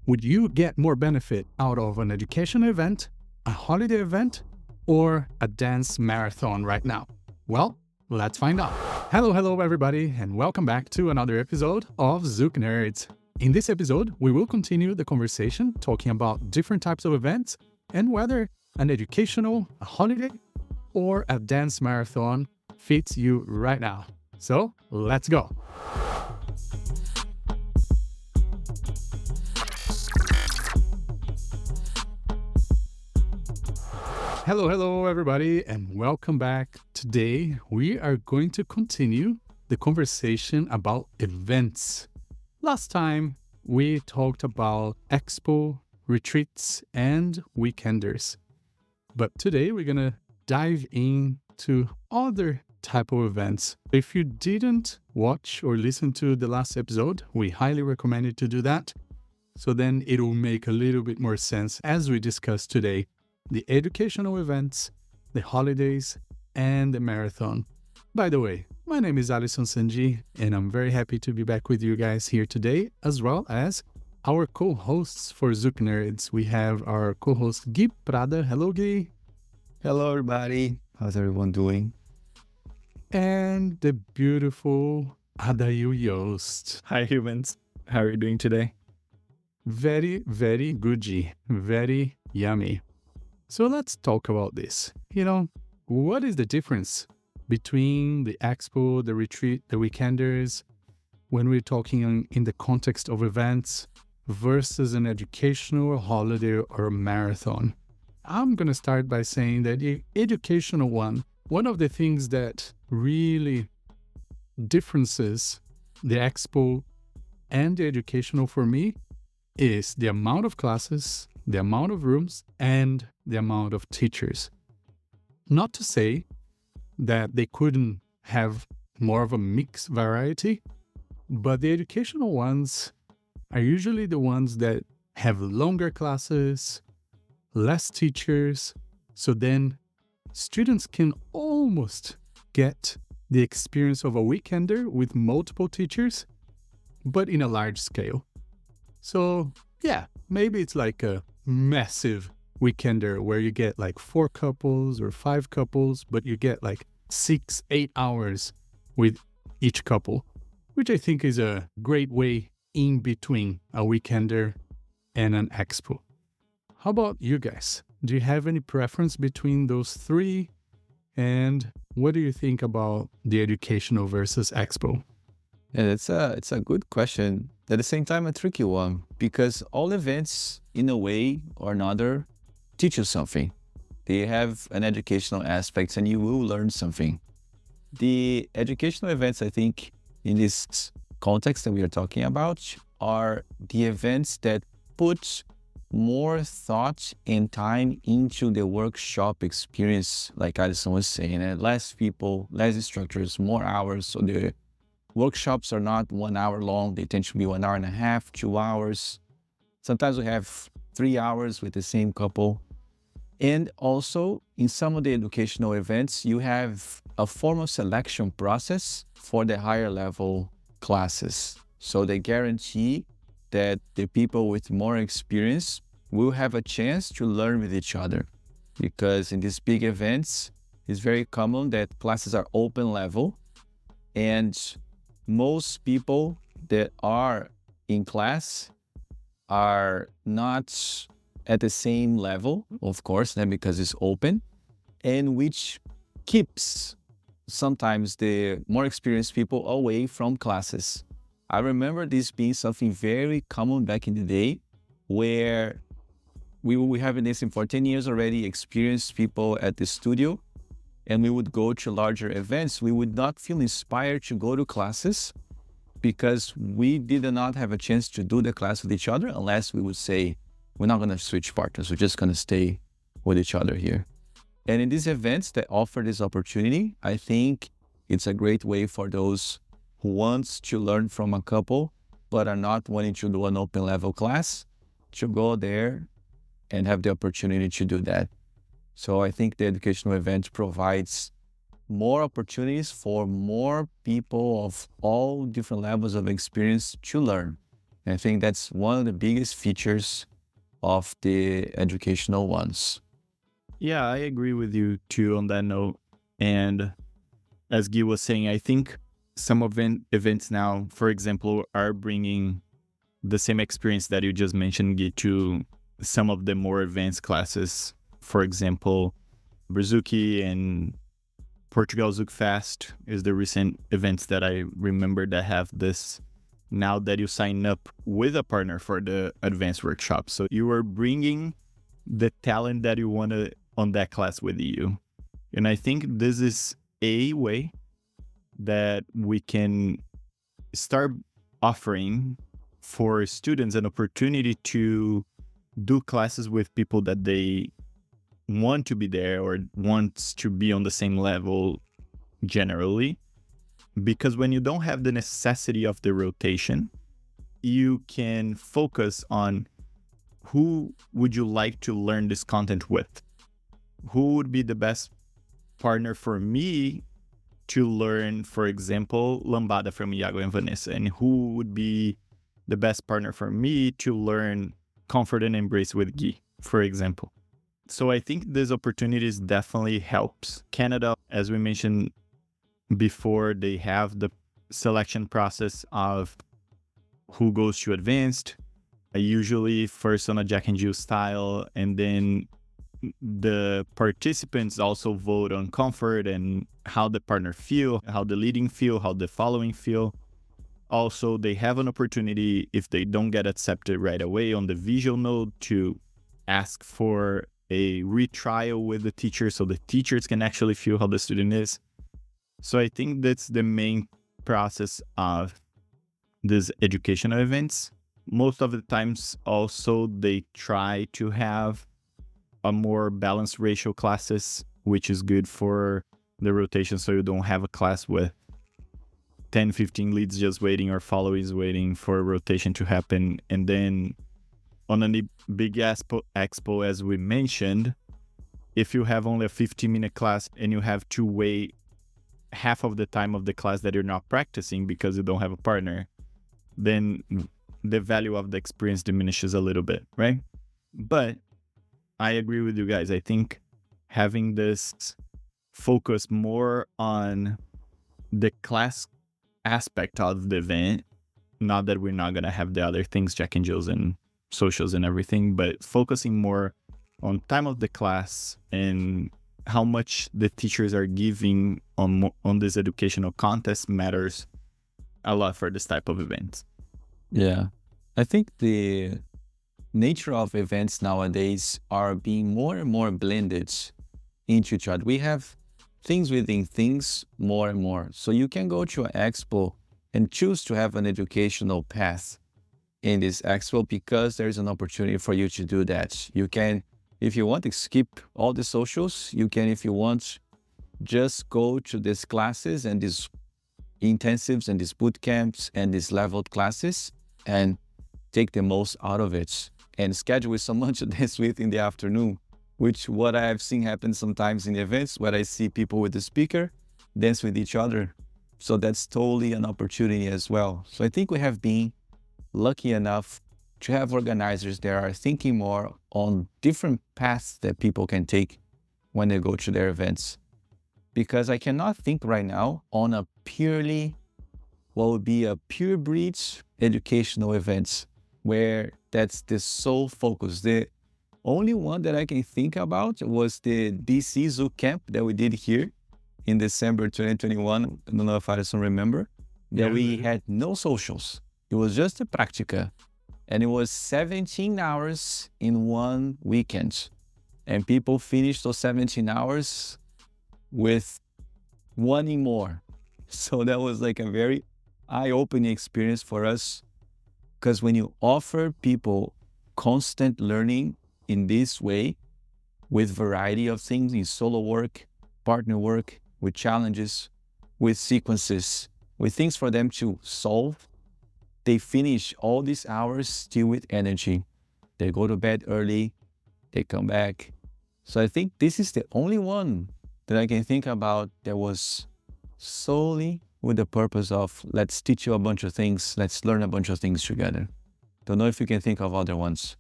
Would you get more benefit out of an educational event, a holiday event, or a dance marathon right now? Well, let's find out. Hello everybody, and welcome back to another episode of ZoukNerds. In this episode, we will continue the conversation talking about different types of events and whether an educational, a holiday, or a dance marathon fits you right now. So, let's go. Hello everybody, and welcome back. Today, we are going to continue the conversation about events. Last time, we talked about expo, retreats, and weekenders. But today, we're going to dive into other type of events. If you didn't watch or listen to the last episode, we highly recommend you to do that. So then it will make a little bit more sense as we discuss today the educational events, the holidays, and the marathon. By the way, my name is Alisson Sanji, and I'm very happy to be back with you guys here today, as well as our co-hosts for ZoukNerds. We have our co-host Gui Prada. Hello, Gui. Hello, everybody. How's everyone doing? And the beautiful Adayl Iost. Hi, humans. How are you doing today? Very, very good, G. Very yummy. So let's talk about this. What is the difference between the expo, the retreat, the weekenders, when we're talking in the context of events versus an educational, holiday, or a marathon? I'm going to start by saying that the educational one of the things that really differences the expo and the educational for me is the amount of classes, the amount of rooms, and the amount of teachers. Not to say that they couldn't have more of a mixed variety, but the educational ones are usually the ones that have longer classes, less teachers, so then students can almost get the experience of a weekender with multiple teachers, but in a large scale. So yeah, maybe it's like a massive weekender where you get like 4 couples or 5 couples, but you get like 6-8 hours with each couple, which I think is a great way in between a weekender and an expo. How about you guys? Do you have any preference between those three? And what do you think about the educational versus expo? Yeah, it's a good question. At the same time, a tricky one, because all events, in a way or another, teach you something. They have an educational aspect and you will learn something. The educational events, I think, in this context that we are talking about, are the events that put more thought and time into the workshop experience, like Alison was saying, and less people, less instructors, more hours. So the workshops are not 1 hour long. They tend to be 1.5 hours, 2 hours. Sometimes we have 3 hours with the same couple. And also, in some of the educational events, you have a formal selection process for the higher level classes. So they guarantee that the people with more experience will have a chance to learn with each other. Because in these big events, it's very common that classes are open level, and most people that are in class are not at the same level, of course, because it's open, and which keeps sometimes the more experienced people away from classes. I remember this being something very common back in the day, where we were having this for 10 years already, experienced people at the studio, and we would go to larger events. We would not feel inspired to go to classes because we did not have a chance to do the class with each other unless we would say, we're not going to switch partners. We're just going to stay with each other here. And in these events that offer this opportunity, I think it's a great way for those who want to learn from a couple but are not wanting to do an open level class to go there and have the opportunity to do that. So I think the educational event provides more opportunities for more people of all different levels of experience to learn. I think that's one of the biggest features of the educational ones. Yeah, I agree with you too on that note. And as Guy was saying, I think some events now, for example, are bringing the same experience that you just mentioned, Guy, to some of the more advanced classes. For example, Brazuki and Portugal Zouk Fest is the recent events that I remember that have this. Now that you sign up with a partner for the advanced workshop, so you are bringing the talent that you want to on that class with you. And I think this is a way that we can start offering for students an opportunity to do classes with people that they want to be there or wants to be on the same level generally. Because when you don't have the necessity of the rotation, you can focus on who would you like to learn this content with? Who would be the best partner for me to learn, for example, Lambada from Iago and Vanessa? And who would be the best partner for me to learn Comfort and Embrace with Guy, for example? So I think this opportunities definitely helps. Canada, as we mentioned before, they have the selection process of who goes to advanced, usually first on a Jack and Jill style, and then the participants also vote on comfort and how the partner feel, how the leading feel, how the following feel. Also, they have an opportunity, if they don't get accepted right away on the visual node, to ask for a retrial with the teacher so the teachers can actually feel how the student is. So I think that's the main process of these educational events. Most of the times also they try to have a more balanced ratio classes, which is good for the rotation, so you don't have a class with 10, 15 leads just waiting or followees waiting for a rotation to happen. And then on a big expo, as we mentioned, if you have only a 15-minute class and you have to wait half of the time of the class that you're not practicing because you don't have a partner, then the value of the experience diminishes a little bit, right? But I agree with you guys. I think having this focus more on the class aspect of the event, not that we're not going to have the other things, Jack and Jills and socials and everything, but focusing more on time of the class and how much the teachers are giving on this educational contest matters a lot for this type of events. Yeah. I think the nature of events nowadays are being more and more blended into each other. We have things within things more and more. So you can go to an expo and choose to have an educational path in this expo because there's an opportunity for you to do that. You can, if you want to skip all the socials, you can, if you want, just go to these classes and these intensives and these boot camps and these leveled classes and take the most out of it and schedule with someone to dance with in the afternoon, which what I've seen happen sometimes in the events where I see people with the speaker dance with each other. So that's totally an opportunity as well. So I think we have been lucky enough to have organizers that are thinking more on different paths that people can take when they go to their events. Because I cannot think right now on a purely, what would be a pure breed educational events where that's the sole focus. The only one that I can think about was the DC Zouk camp that we did here in December 2021. I don't know if Alison remember, that we had no socials. It was just a practica. And it was 17 hours in one weekend. And people finished those 17 hours with wanting more. So that was like a very eye-opening experience for us. Because when you offer people constant learning in this way, with variety of things in solo work, partner work, with challenges, with sequences, with things for them to solve, they finish all these hours still with energy. They go to bed early, they come back. So I think this is the only one that I can think about that was solely with the purpose of let's teach you a bunch of things, let's learn a bunch of things together. Don't know if you can think of other ones.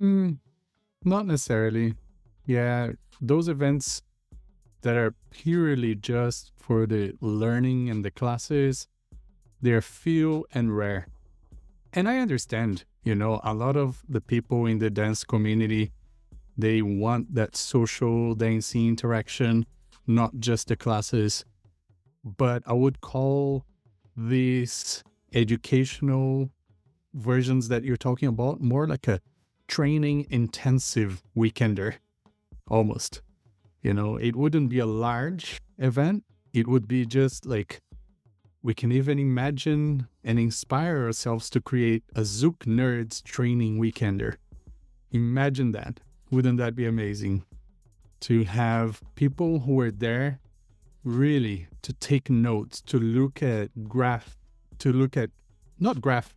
Not necessarily. Yeah, those events that are purely just for the learning and the classes, they're few and rare. And I understand, a lot of the people in the dance community, they want that social dancing interaction, not just the classes. But I would call these educational versions that you're talking about more like a training intensive weekender, almost. It wouldn't be a large event. It would be just like we can even imagine and inspire ourselves to create a ZoukNerds training weekender. Imagine that. Wouldn't that be amazing? To have people who are there really to take notes, to look at not graph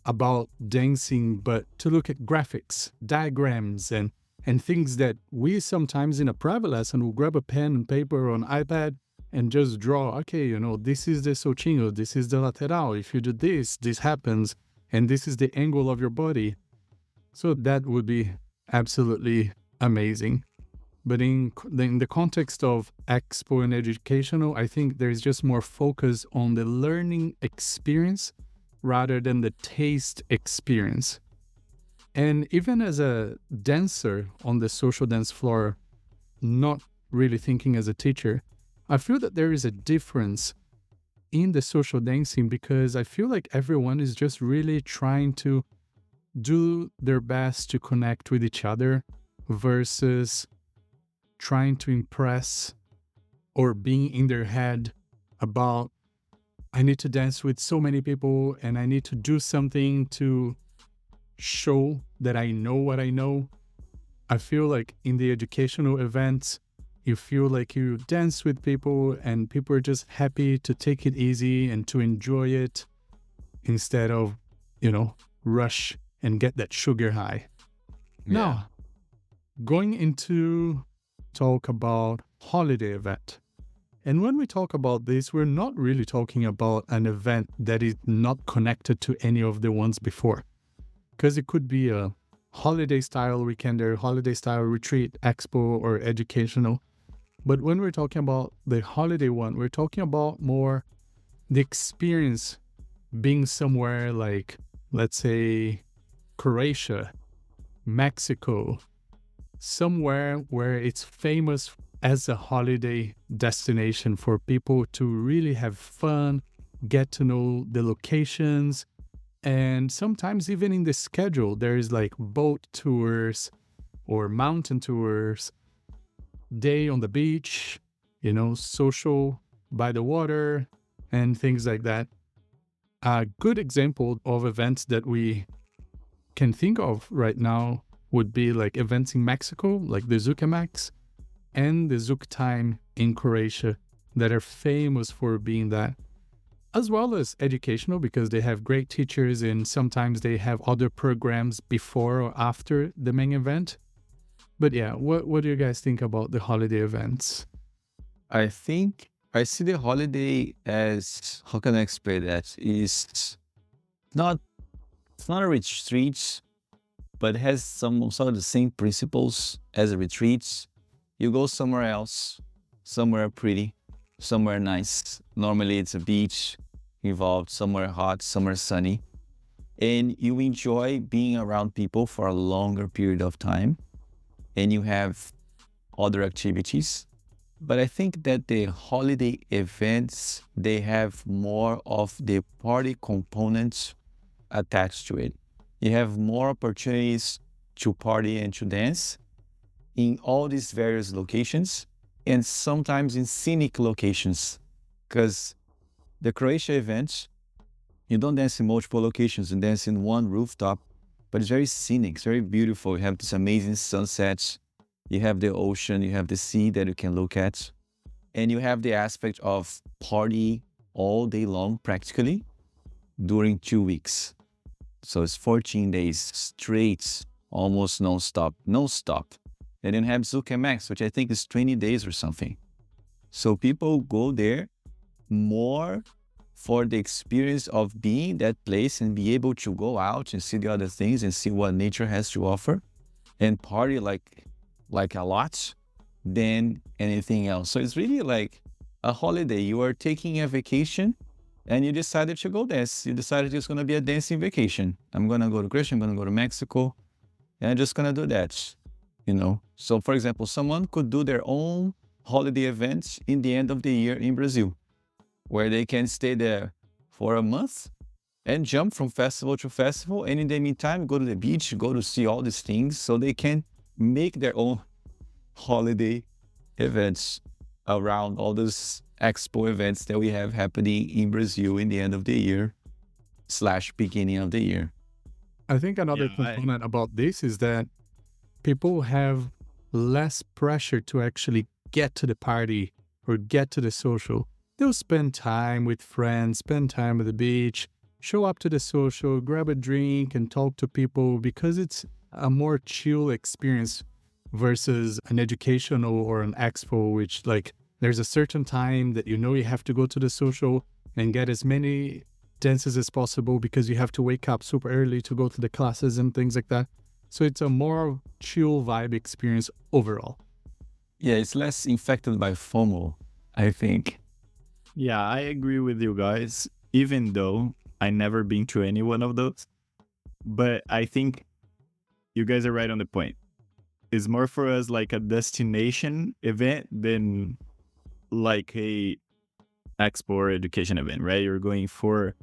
about dancing, but to look at graphics, diagrams, and things that we sometimes in a private lesson will grab a pen and paper on iPad and just draw, okay, this is the solchinho, this is the lateral. If you do this, this happens, and this is the angle of your body. So that would be absolutely amazing. But in the context of expo and educational, I think there's just more focus on the learning experience rather than the taste experience. And even as a dancer on the social dance floor, not really thinking as a teacher, I feel that there is a difference in the social dancing because I feel like everyone is just really trying to do their best to connect with each other versus trying to impress or being in their head about, I need to dance with so many people and I need to do something to show that I know what I know. I feel like in the educational events, you feel like you dance with people and people are just happy to take it easy and to enjoy it instead of, rush and get that sugar high. Now, going into talk about holiday event. And when we talk about this, we're not really talking about an event that is not connected to any of the ones before. Because it could be a holiday style weekender, holiday style retreat, expo, or educational. But when we're talking about the holiday one, we're talking about more the experience being somewhere like, let's say, Croatia, Mexico, somewhere where it's famous as a holiday destination for people to really have fun, get to know the locations, and sometimes even in the schedule, there is like boat tours or mountain tours, day on the beach, social by the water and things like that. A good example of events that we can think of right now would be like events in Mexico, like the ZoukMX and the Zouk Time in Croatia that are famous for being that, as well as educational because they have great teachers and sometimes they have other programs before or after the main event. But yeah, what do you guys think about the holiday events? I think I see the holiday as, how can I explain that? Not it's not a retreat, but it has some of the same principles as a retreat. You go somewhere else, somewhere pretty, somewhere nice. Normally it's a beach involved, somewhere hot, somewhere sunny. And you enjoy being around people for a longer period of time. And you have other activities. But I think that the holiday events, they have more of the party components attached to it. You have more opportunities to party and to dance in all these various locations and sometimes in scenic locations. Because the Croatia events, you don't dance in multiple locations, you dance in one rooftop, but it's very scenic, it's very beautiful. You have this amazing sunsets, you have the ocean, you have the sea that you can look at, and you have the aspect of party all day long practically during 2 weeks. So it's 14 days straight, almost non-stop. And then have ZoukMX, which I think is 20 days or something. So people go there more for the experience of being in that place and be able to go out and see the other things and see what nature has to offer and party like a lot than anything else. So it's really like a holiday. You are taking a vacation and you decided to go dance. You decided it's going to be a dancing vacation. I'm going to go to Greece, I'm going to go to Mexico, and I'm just going to do that, you know? So for example, someone could do their own holiday events in the end of the year in Brazil, where they can stay there for a month and jump from festival to festival. And in the meantime, go to the beach, go to see all these things so they can make their own holiday events around all those expo events that we have happening in Brazil in the end of the year / beginning of the year. I think another component about this is that people have less pressure to actually get to the party or get to the social. They'll spend time with friends, spend time at the beach, show up to the social, grab a drink and talk to people because it's a more chill experience versus an educational or an expo, which like there's a certain time that you know you have to go to the social and get as many dances as possible because you have to wake up super early to go to the classes and things like that. So it's a more chill vibe experience overall. Yeah, it's less infected by FOMO, I think. Yeah, I agree with you guys, even though I never been to any one of those. But I think you guys are right on the point. It's more for us like a destination event than like a expo or education event, right? You're going for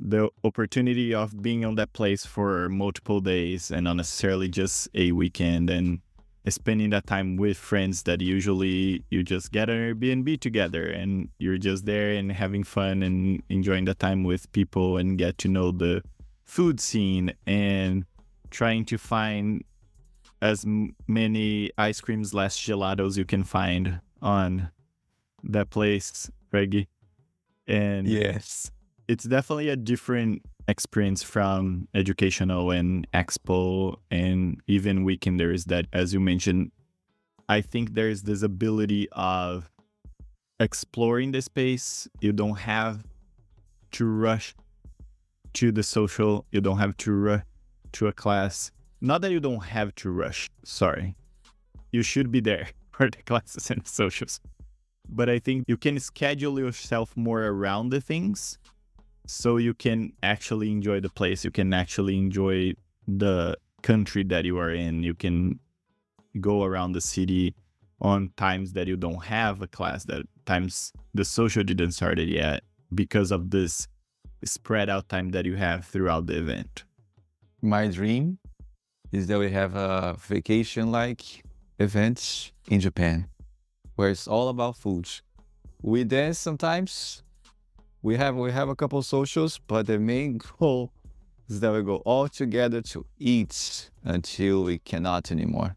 the opportunity of being on that place for multiple days and not necessarily just a weekend, and spending that time with friends that usually you just get an Airbnb together and you're just there and having fun and enjoying the time with people and get to know the food scene and trying to find as many ice creams / gelatos you can find on that place, Reggie. And Yes. it's definitely a different experience from educational and expo and even weekenders that, as you mentioned, I think there's this ability of exploring the space. You don't have to rush to the social. You don't have to rush to a class. Not that you don't have to rush, sorry. You should be there for the classes and socials. But I think you can schedule yourself more around the things so you can actually enjoy the place. You can actually enjoy the country that you are in. You can go around the city on times that you don't have a class, that times the social didn't start it yet, because of this spread out time that you have throughout the event. My dream is that we have a vacation-like event in Japan, where it's all about food. We dance sometimes. We have a couple socials, but the main goal is that we go all together to eat until we cannot anymore.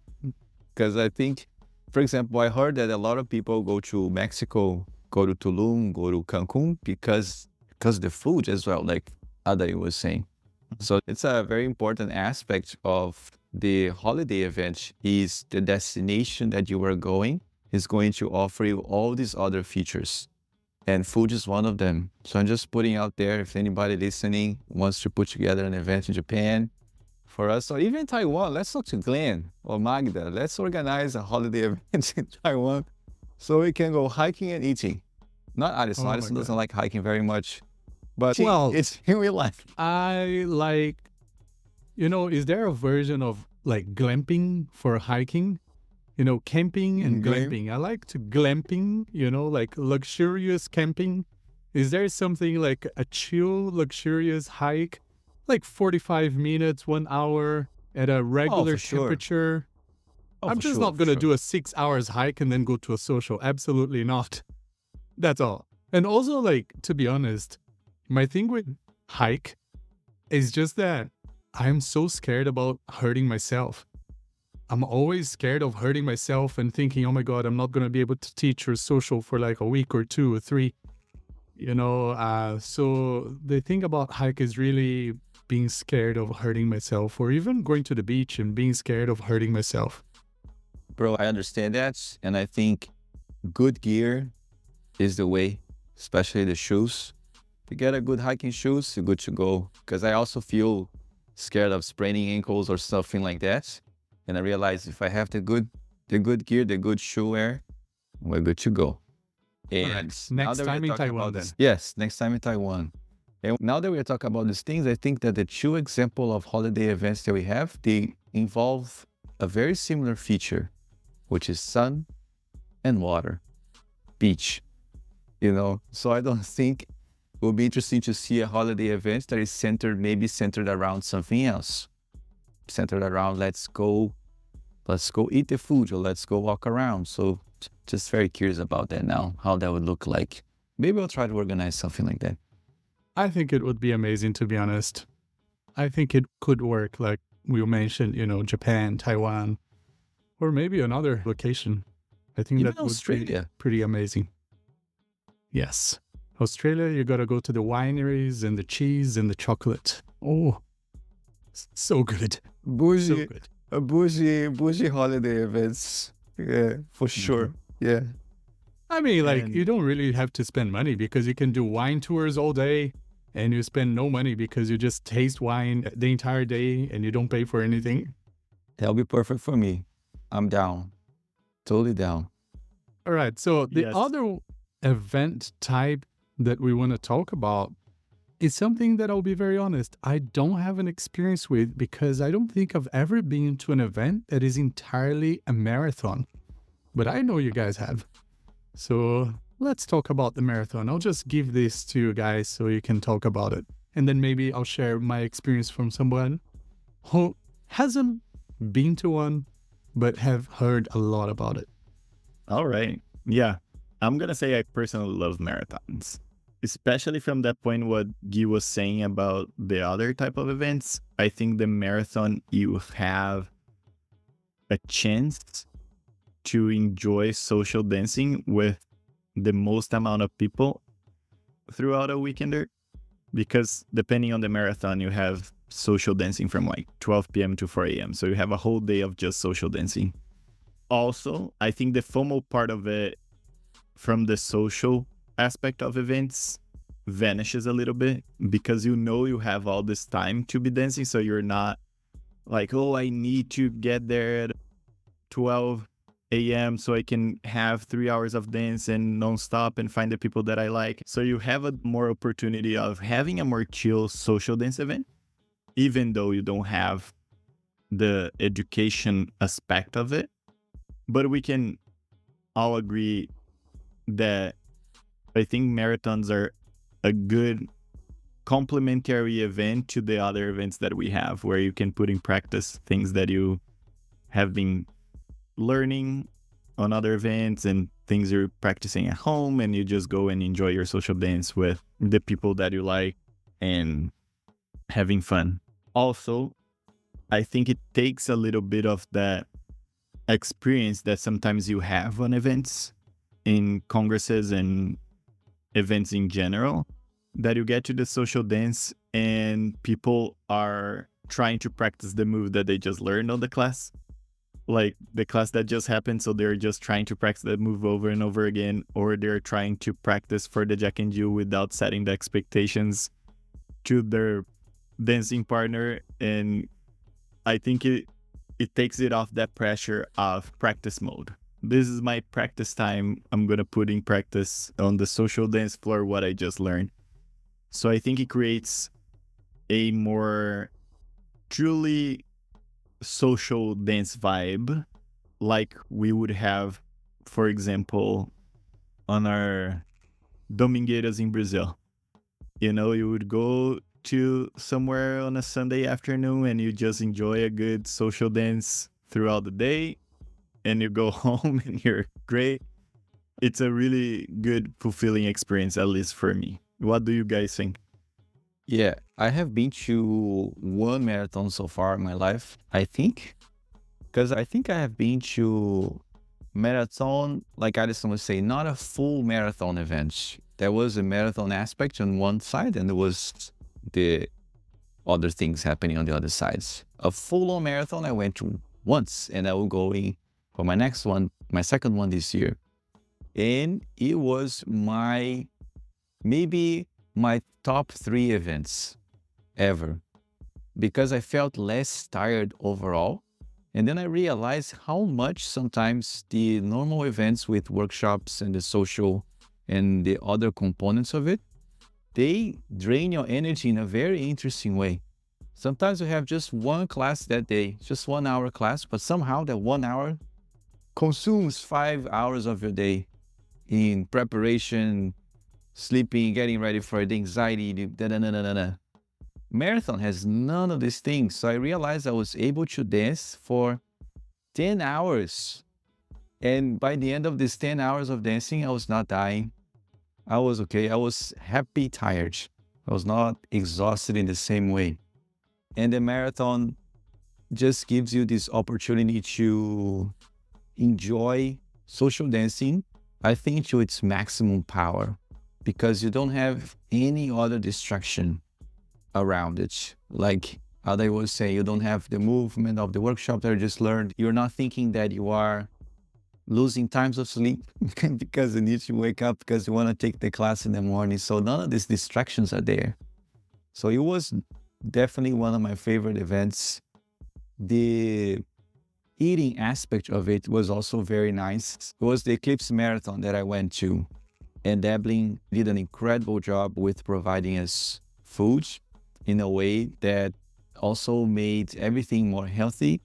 Because I think, for example, I heard that a lot of people go to Mexico, go to Tulum, go to Cancun because the food as well, like Adayl was saying. So it's a very important aspect of the holiday event is the destination that you are going is going to offer you all these other features. And food is one of them. So I'm just putting out there, if anybody listening wants to put together an event in Japan for us, or even Taiwan, let's talk to Glenn or Magda. Let's organize a holiday event in Taiwan so we can go hiking and eating. Not Addison. Oh my Addison doesn't God. like hiking very much. But Well, it's in real life. I like, is there a version of like glamping for hiking? Camping and Glam- glamping. I like to glamping, like luxurious camping. Is there something like a chill, luxurious hike, like 45 minutes, 1 hour at a regular for sure. temperature? Oh, I'm for just sure, not for going to sure. do a 6 hours hike and then go to a social. Absolutely not. That's all. And also, like, to be honest, my thing with hike is just that I'm so scared about hurting myself. I'm always scared of hurting myself and thinking, oh my God, I'm not going to be able to teach or social for like a week or 2 or 3. So the thing about hike is really being scared of hurting myself, or even going to the beach and being scared of hurting myself. Bro, I understand that. And I think good gear is the way, especially the shoes. If you get a good hiking shoes, you're good to go. Because I also feel scared of spraining ankles or something like that. And I realize if I have the good gear, the good shoe wear, we're good to go. And Alright, now next that we're time in talking Taiwan about then. this, yes, next time in Taiwan. And now that we're talking about these things, I think that the two example of holiday events that we have, they involve a very similar feature, which is sun and water, beach, you know? So I don't think it will be interesting to see a holiday event that is maybe centered around something else. Centered around, let's go eat the food or let's go walk around. So just very curious about that now, how that would look like. Maybe I'll try to organize something like that. I think it would be amazing, to be honest. I think it could work, like we mentioned, Japan, Taiwan, or maybe another location. I think Even that would be Australia. pretty amazing. Yes. Australia, you gotta go to the wineries and the cheese and the chocolate. Oh, so good. So Bougie, good. bougie holiday events. Yeah, for sure. Yeah. I mean, like, And- you don't really have to spend money because you can do wine tours all day and you spend no money because you just taste wine the entire day and you don't pay for anything. That'll be perfect for me. I'm down. Totally down. All right. So the Yes. other event type that we want to talk about is something that I'll be very honest, I don't have an experience with because I don't think I've ever been to an event that is entirely a marathon. But I know you guys have. So let's talk about the marathon. I'll just give this to you guys so you can talk about it. And then maybe I'll share my experience from someone who hasn't been to one, but have heard a lot about it. All right. Yeah. I'm going to say I personally love marathons, especially from that point what Guy was saying about the other type of events. I think the marathon, you have a chance to enjoy social dancing with the most amount of people throughout a weekender, because depending on the marathon, you have social dancing from like 12 p.m. to 4 a.m. So you have a whole day of just social dancing. Also, I think the FOMO part of it from the social aspect of events vanishes a little bit because you have all this time to be dancing. So you're not like, oh, I need to get there at 12 a.m. so I can have 3 hours of dance and nonstop and find the people that I like. So you have a more opportunity of having a more chill social dance event, even though you don't have the education aspect of it. But we can all agree that I think marathons are a good complementary event to the other events that we have, where you can put in practice things that you have been learning on other events and things you're practicing at home, and you just go and enjoy your social dance with the people that you like and having fun. Also, I think it takes a little bit of that experience that sometimes you have on events, in congresses and events in general, that you get to the social dance and people are trying to practice the move that they just learned on the class, like the class that just happened. So they're just trying to practice that move over and over again, or they're trying to practice for the Jack and Jill without setting the expectations to their dancing partner. And I think it takes it off that pressure of practice mode. This is my practice time. I'm going to put in practice on the social dance floor what I just learned. So I think it creates a more truly social dance vibe, like we would have, for example, on our Domingueiras in Brazil. You would go to somewhere on a Sunday afternoon and you just enjoy a good social dance throughout the day, and you go home and you're great. It's a really good, fulfilling experience, at least for me. What do you guys think? Yeah, I have been to one marathon so far in my life, I think. Because I think I have been to marathon, like Addison was saying, not a full marathon event. There was a marathon aspect on one side and there was the other things happening on the other sides. A full-on marathon I went to once, and I will go in for my next one, my second one this year. And it was maybe my top 3 events ever because I felt less tired overall. And then I realized how much sometimes the normal events with workshops and the social and the other components of it, they drain your energy in a very interesting way. Sometimes you have just one class that day, just 1 hour class, but somehow that 1 hour consumes 5 hours of your day in preparation, sleeping, getting ready for the anxiety, da-da-da-da-da. Marathon has none of these things. So I realized I was able to dance for 10 hours. And by the end of these 10 hours of dancing, I was not dying. I was okay. I was happy, tired. I was not exhausted in the same way. And the marathon just gives you this opportunity to enjoy social dancing, I think, to its maximum power, because you don't have any other distraction around it. Like Adayl was saying, you don't have the movement of the workshop that you just learned. You're not thinking that you are losing times of sleep because you need to wake up because you want to take the class in the morning. So none of these distractions are there. So it was definitely one of my favorite events. The eating aspect of it was also very nice. It was the Eclipse Marathon that I went to, and Adayl did an incredible job with providing us food in a way that also made everything more healthy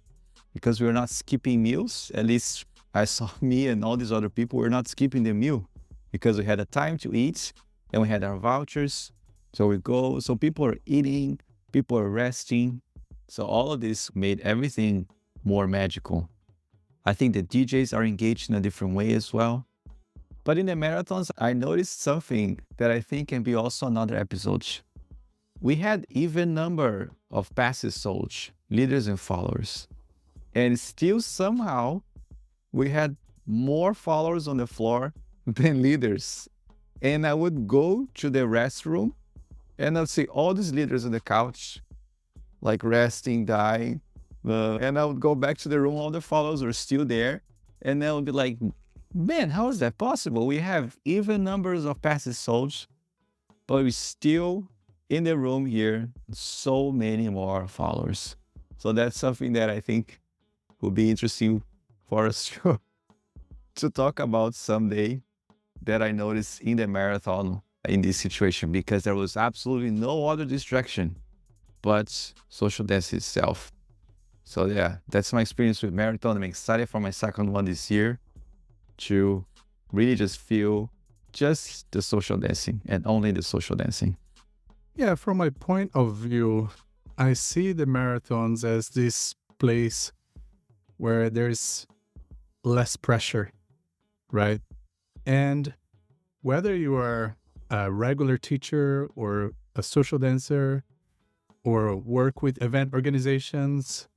because we were not skipping meals. At least I saw me and all these other people were not skipping the meal because we had a time to eat and we had our vouchers. So we go, so people are eating, people are resting. So all of this made everything more magical. I think the DJs are engaged in a different way as well. But in the marathons, I noticed something that I think can be also another episode. We had even number of passes sold, leaders and followers. And still somehow we had more followers on the floor than leaders. And I would go to the restroom and I'd see all these leaders on the couch, like resting, dying. And I would go back to the room, all the followers were still there. And I would be like, man, how is that possible? We have even numbers of passes sold, but we still in the room here, so many more followers. So that's something that I think would be interesting for us to talk about someday, that I noticed in the marathon in this situation, because there was absolutely no other distraction but social dance itself. So yeah, that's my experience with marathon. I'm excited for my second one this year to really just feel just the social dancing and only the social dancing. Yeah, from my point of view, I see the marathons as this place where there's less pressure, right? And whether you are a regular teacher or a social dancer or work with event organizations,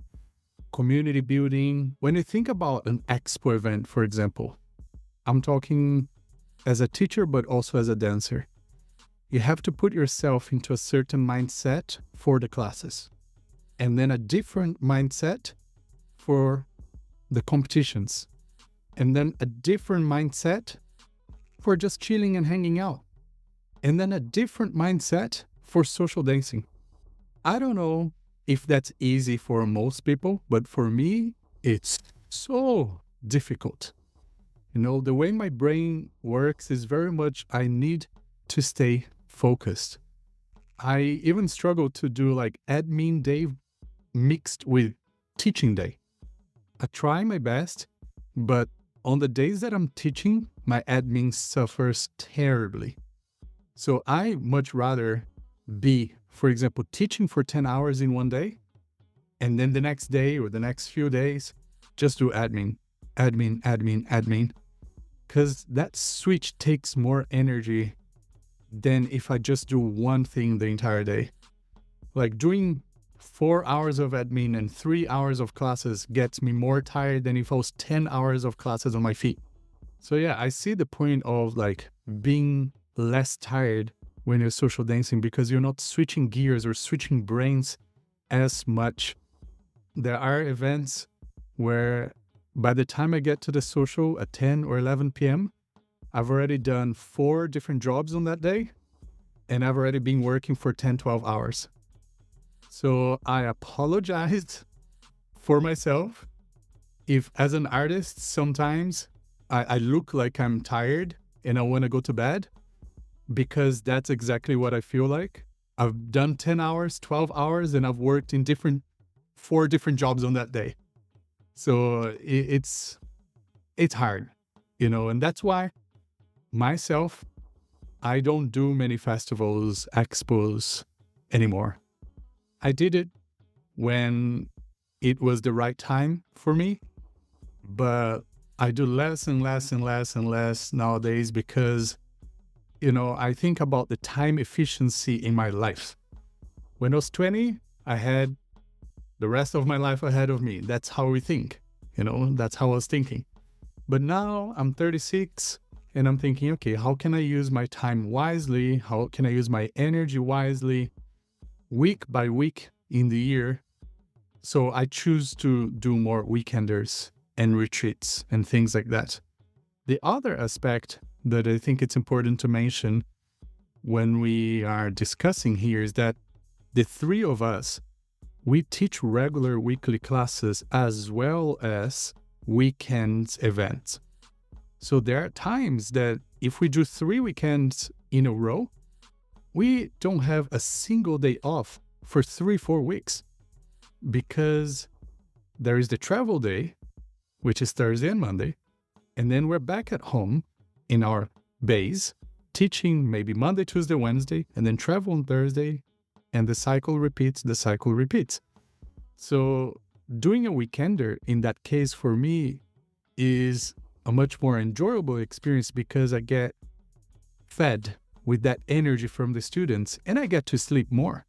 community building, when you think about an expo event, for example, I'm talking as a teacher, but also as a dancer. You have to put yourself into a certain mindset for the classes, and then a different mindset for the competitions, and then a different mindset for just chilling and hanging out, and then a different mindset for social dancing. I don't know if that's easy for most people, but for me, it's so difficult. You know, the way my brain works is very much I need to stay focused. I even struggle to do like admin day mixed with teaching day. I try my best, but on the days that I'm teaching, my admin suffers terribly. So I much rather be, for example, teaching for 10 hours in one day, and then the next day or the next few days, just do admin, admin, admin, admin. Because that switch takes more energy than if I just do one thing the entire day. Like doing 4 hours of admin and 3 hours of classes gets me more tired than if I was 10 hours of classes on my feet. So yeah, I see the point of like being less tired when you're social dancing because you're not switching gears or switching brains as much. There are events where by the time I get to the social at 10 or 11 p.m., I've already done 4 different jobs on that day. and I've already been working for 10, 12 hours. So I apologized for myself if, as an artist, sometimes I look like I'm tired and I want to go to bed, because that's exactly what I feel like. I've done 10 hours, 12 hours, and I've worked in 4 different jobs on that day. So it's hard, and that's why myself, I don't do many festivals, expos anymore. I did it when it was the right time for me, but I do less and less and less and less nowadays because, I think about the time efficiency in my life. When I was 20, I had the rest of my life ahead of me. That's how we think, that's how I was thinking. But now I'm 36 and I'm thinking, okay, how can I use my time wisely? How can I use my energy wisely week by week in the year? So I choose to do more weekenders and retreats and things like that. The other aspect that I think it's important to mention when we are discussing here is that the 3 of us, we teach regular weekly classes as well as weekends events. So there are times that if we do 3 weekends in a row, we don't have a single day off for 3-4 weeks, because there is the travel day, which is Thursday and Monday, and then we're back at home in our base, teaching maybe Monday, Tuesday, Wednesday, and then travel on Thursday, and the cycle repeats. So doing a weekender in that case for me is a much more enjoyable experience because I get fed with that energy from the students and I get to sleep more,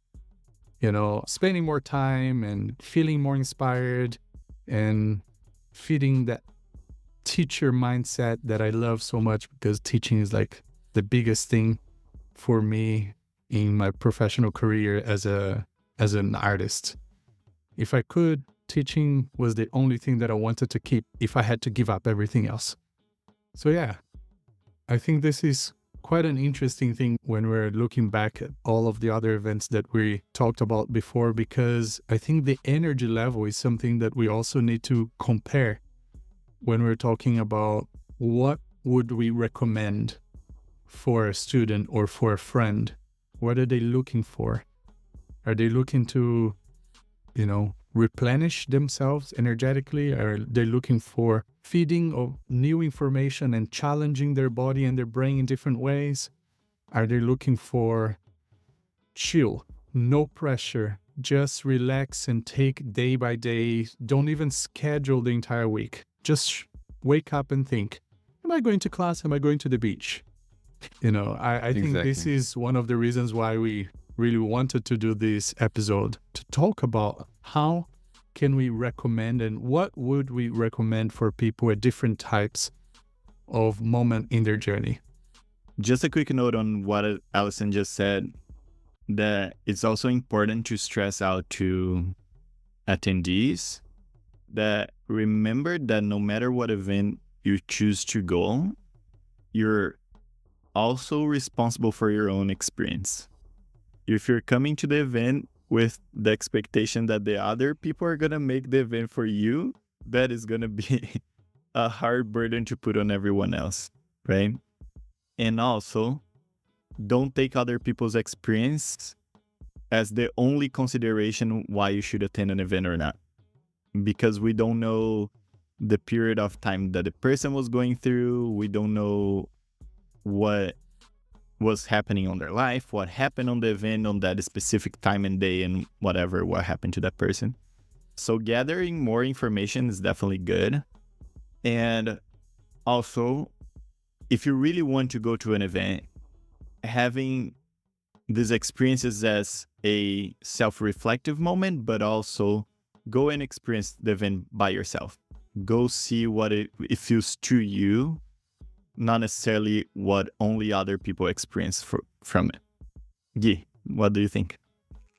spending more time and feeling more inspired and feeding that teacher mindset that I love so much, because teaching is like the biggest thing for me in my professional career as an artist. If I could, teaching was the only thing that I wanted to keep if I had to give up everything else. So yeah, I think this is quite an interesting thing when we're looking back at all of the other events that we talked about before, because I think the energy level is something that we also need to compare when we're talking about what would we recommend for a student or for a friend. What are they looking for? Are they looking to, replenish themselves energetically? Are they looking for feeding of new information and challenging their body and their brain in different ways? Are they looking for chill, no pressure, just relax and take day by day? Don't even schedule the entire week. Just wake up and think, am I going to class? Am I going to the beach? I think this Exactly. is one of the reasons why we really wanted to do this episode, to talk about how can we recommend and what would we recommend for people at different types of moment in their journey. Just a quick note on what Allison just said, that it's also important to stress out to attendees that remember that no matter what event you choose to go, you're also responsible for your own experience. If you're coming to the event with the expectation that the other people are going to make the event for you, that is going to be a hard burden to put on everyone else, right? And also, don't take other people's experience as the only consideration why you should attend an event or not, because we don't know the period of time that the person was going through. We don't know what was happening on their life, what happened on the event on that specific time and day, and what happened to that person. So gathering more information is definitely good. And also, if you really want to go to an event, having these experiences as a self-reflective moment, but also go and experience the event by yourself. Go see what it feels to you, not necessarily what only other people experience from it. Gui, what do you think?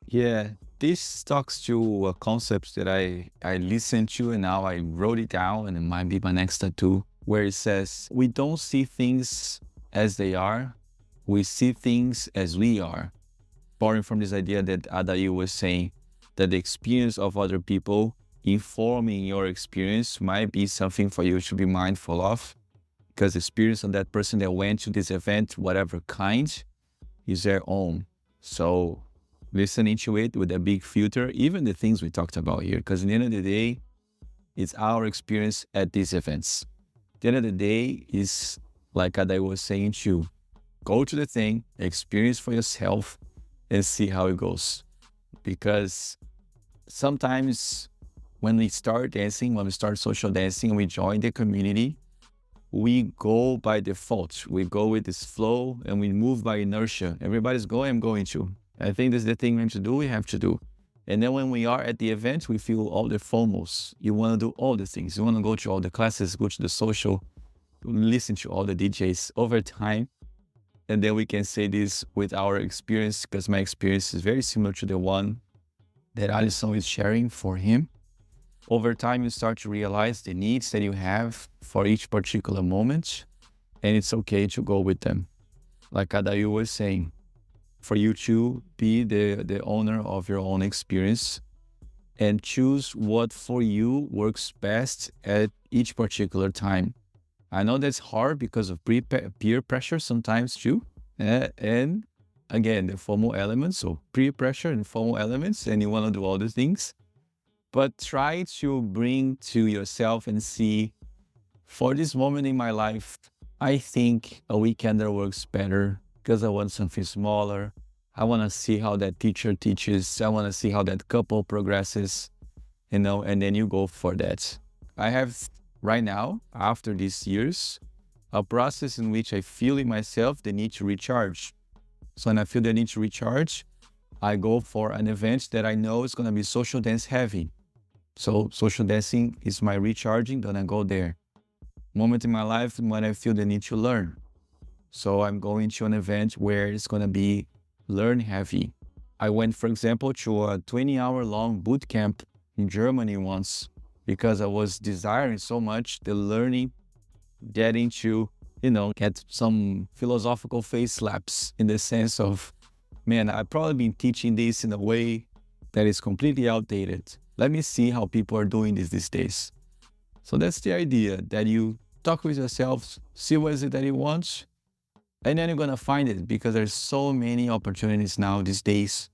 Yeah, this talks to a concept that I listened to and now I wrote it down, and it might be my next tattoo, where it says, we don't see things as they are, we see things as we are. Borrowing from this idea that Adayl was saying, that the experience of other people informing your experience might be something for you to be mindful of, because the experience of that person that went to this event, whatever kind, is their own. So listening to it with a big filter, even the things we talked about here, because at the end of the day, it's our experience at these events. At the end of the day, is like Adayl was saying too, go to the thing, experience for yourself, and see how it goes. Because sometimes when we start dancing, when we start social dancing, we join the community, we go by default. We go with this flow and we move by inertia. Everybody's going, I'm going to. I think this is the thing we have to do, we have to do. And then when we are at the event, we feel all the FOMOs. You want to do all the things. You want to go to all the classes, go to the social, listen to all the DJs over time. And then we can say this with our experience, because my experience is very similar to the one that Alisson is sharing for him. Over time, you start to realize the needs that you have for each particular moment, and it's okay to go with them. Like Adayl was saying, for you to be the owner of your own experience and choose what for you works best at each particular time. I know that's hard because of peer pressure sometimes too. And again, the FOMO elements, so peer pressure and FOMO elements, and you want to do all the things. But try to bring to yourself and see, for this moment in my life, I think a weekender works better because I want something smaller. I want to see how that teacher teaches. I want to see how that couple progresses, and then you go for that. I have right now, after these years, a process in which I feel in myself the need to recharge. So when I feel the need to recharge, I go for an event that I know is going to be social dance heavy. So social dancing is my recharging, then I go there. Moment in my life when I feel the need to learn. So I'm going to an event where it's going to be learn heavy. I went, for example, to a 20-hour-long boot camp in Germany once because I was desiring so much the learning, getting to, get some philosophical face slaps in the sense of, man, I've probably been teaching this in a way that is completely outdated. Let me see how people are doing this these days. So that's the idea, that you talk with yourself, see what is it that you want, and then you're going to find it, because there's so many opportunities now these days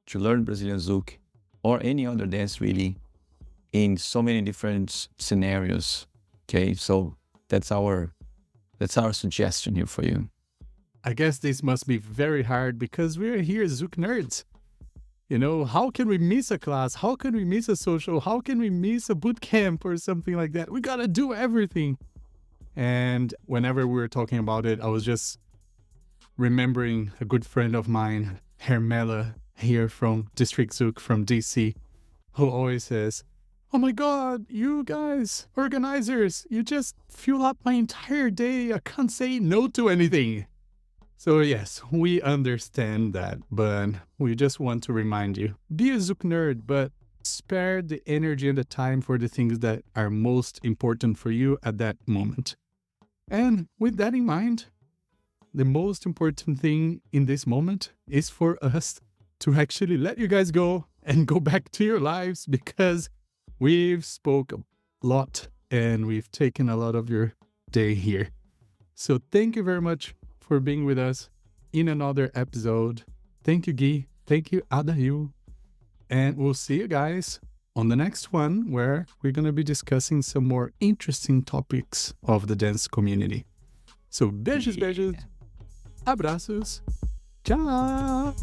to learn Brazilian Zouk or any other dance really in so many different scenarios. Okay, so that's our suggestion here for you. I guess this must be very hard because we're here ZoukNerds. How can we miss a class? How can we miss a social? How can we miss a boot camp or something like that? We got to do everything. And whenever we were talking about it, I was just remembering a good friend of mine, Hermela, here from District Zouk from DC, who always says, "Oh my God, you guys, organizers, you just fuel up my entire day. I can't say no to anything." So yes, we understand that, but we just want to remind you, be a Zouk nerd, but spare the energy and the time for the things that are most important for you at that moment. And with that in mind, the most important thing in this moment is for us to actually let you guys go and go back to your lives, because we've spoke a lot and we've taken a lot of your day here. So thank you very much for being with us in another episode. Thank you, Guy. Thank you, Adayl. And we'll see you guys on the next one, where we're going to be discussing some more interesting topics of the dance community. So beijos, beijos, abraços, tchau!